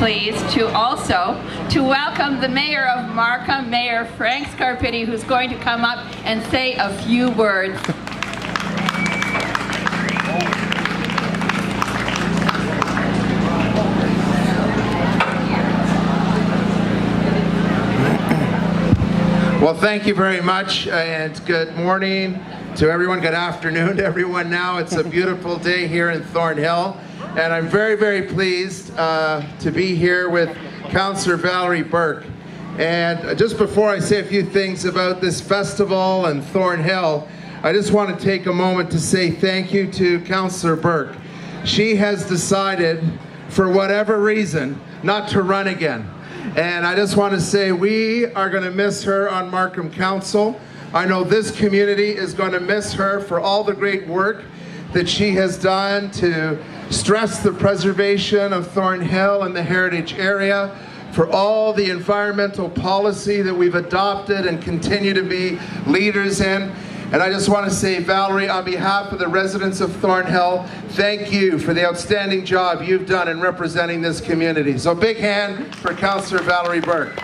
pleased to welcome the Mayor of Markham, Mayor Frank Scarpitti, who's going to come up and say a few words. Well, thank you very much, and good morning to everyone. Good afternoon to everyone now. It's a beautiful day here in Thornhill, and I'm very, very pleased to be here with Councillor Valerie Burke. And just before I say a few things about this festival and Thornhill, I just want to take a moment to say thank you to Councillor Burke. She has decided, for whatever reason, not to run again. And I just want to say we are going to miss her on Markham Council. I know this community is going to miss her for all the great work that she has done to stress the preservation of Thornhill and the heritage area, for all the environmental policy that we've adopted and continue to be leaders in. And I just want to say, Valerie, on behalf of the residents of Thornhill, thank you for the outstanding job you've done in representing this community. So big hand for Councillor Valerie Burke.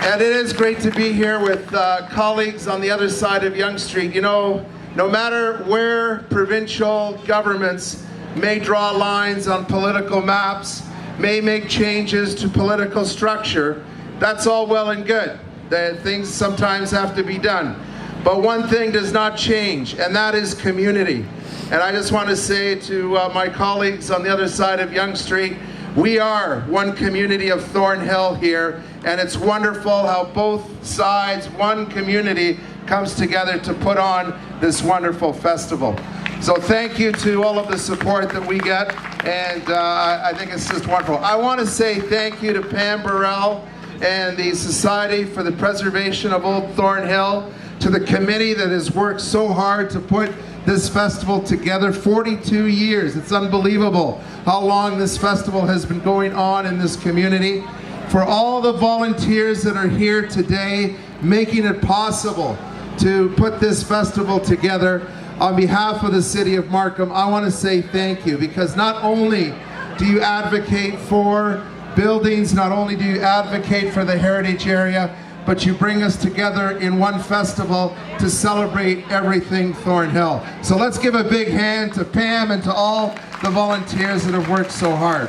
And it is great to be here with colleagues on the other side of Yonge Street. You know, no matter where provincial governments may draw lines on political maps, may make changes to political structure, that's all well and good. That things sometimes have to be done. But one thing does not change, and that is community. And I just want to say to my colleagues on the other side of Yonge Street, we are one community of Thornhill here, and it's wonderful how both sides, one community, comes together to put on this wonderful festival. So thank you to all of the support that we get, and I think it's just wonderful. I want to say thank you to Pam Burrell and the Society for the Preservation of Old Thornhill, to the committee that has worked so hard to put this festival together. 42 years. It's unbelievable how long this festival has been going on in this community. For all the volunteers that are here today, making it possible to put this festival together, on behalf of the City of Markham, I want to say thank you, because not only do you advocate for buildings, not only do you advocate for the heritage area, but you bring us together in one festival to celebrate everything Thornhill. So let's give a big hand to Pam and to all the volunteers that have worked so hard.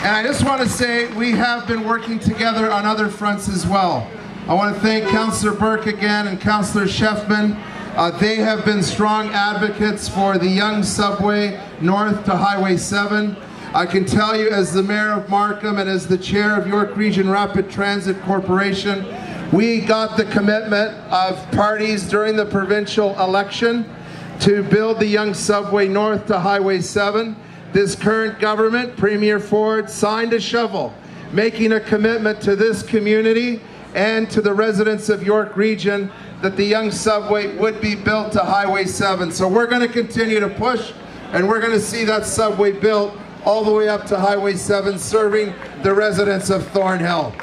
And I just want to say we have been working together on other fronts as well. I want to thank Councillor Burke again and Councillor Sheffman. They have been strong advocates for the Yonge subway north to Highway 7. I can tell you, as the Mayor of Markham and as the Chair of York Region Rapid Transit Corporation, we got the commitment of parties during the provincial election to build the Yonge subway north to Highway 7. This current government, Premier Ford, signed a shovel, making a commitment to this community and to the residents of York Region that the Yonge subway would be built to Highway 7. So we're going to continue to push, and we're going to see that subway built all the way up to Highway 7, serving the residents of Thornhill.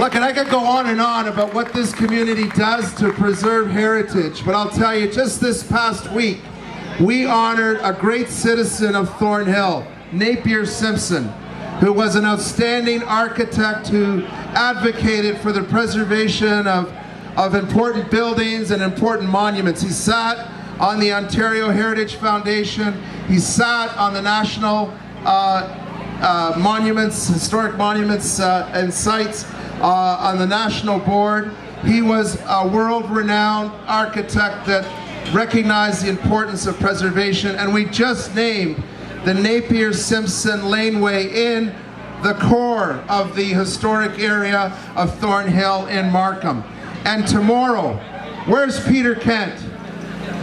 Look, and I could go on and on about what this community does to preserve heritage, but I'll tell you, just this past week, we honored a great citizen of Thornhill, Napier Simpson, who was an outstanding architect who advocated for the preservation of important buildings and important monuments. He sat on the Ontario Heritage Foundation. He sat on the National Historic Monuments and Sites on the National Board. He was a world-renowned architect that recognized the importance of preservation, and we just named the Napier Simpson Laneway in the core of the historic area of Thornhill in Markham. And tomorrow, where's Peter Kent?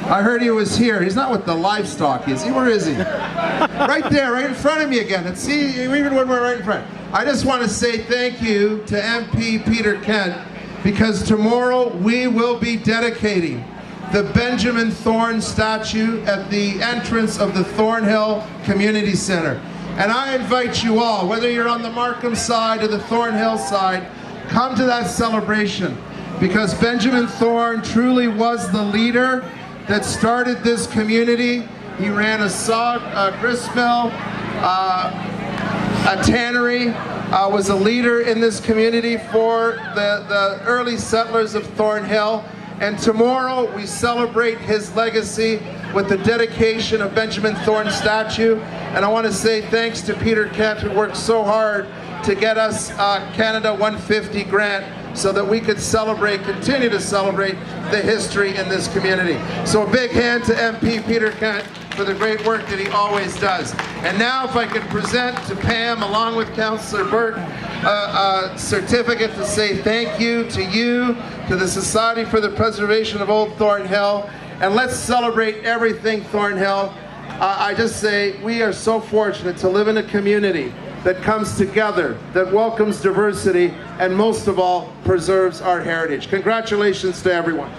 I heard he was here. He's not with the livestock, is he? Where is he? Right there, right in front of me again. And see, even when we're right in front. I just want to say thank you to MP Peter Kent, because tomorrow we will be dedicating the Benjamin Thorne statue at the entrance of the Thornhill Community Center. And I invite you all, whether you're on the Markham side or the Thornhill side, come to that celebration, because Benjamin Thorne truly was the leader that started this community. He ran a grist mill, a tannery, was a leader in this community for the early settlers of Thornhill. And tomorrow we celebrate his legacy with the dedication of Benjamin Thorne statue. And I want to say thanks to Peter Kent, who worked so hard to get us Canada 150 grant so that we could celebrate, continue to celebrate the history in this community. So a big hand to MP Peter Kent for the great work that he always does. And now if I could present to Pam, along with Councillor Burton, a certificate to say thank you, to the Society for the Preservation of Old Thornhill, and let's celebrate everything Thornhill. I just say we are so fortunate to live in a community that comes together, that welcomes diversity, and most of all, preserves our heritage. Congratulations to everyone.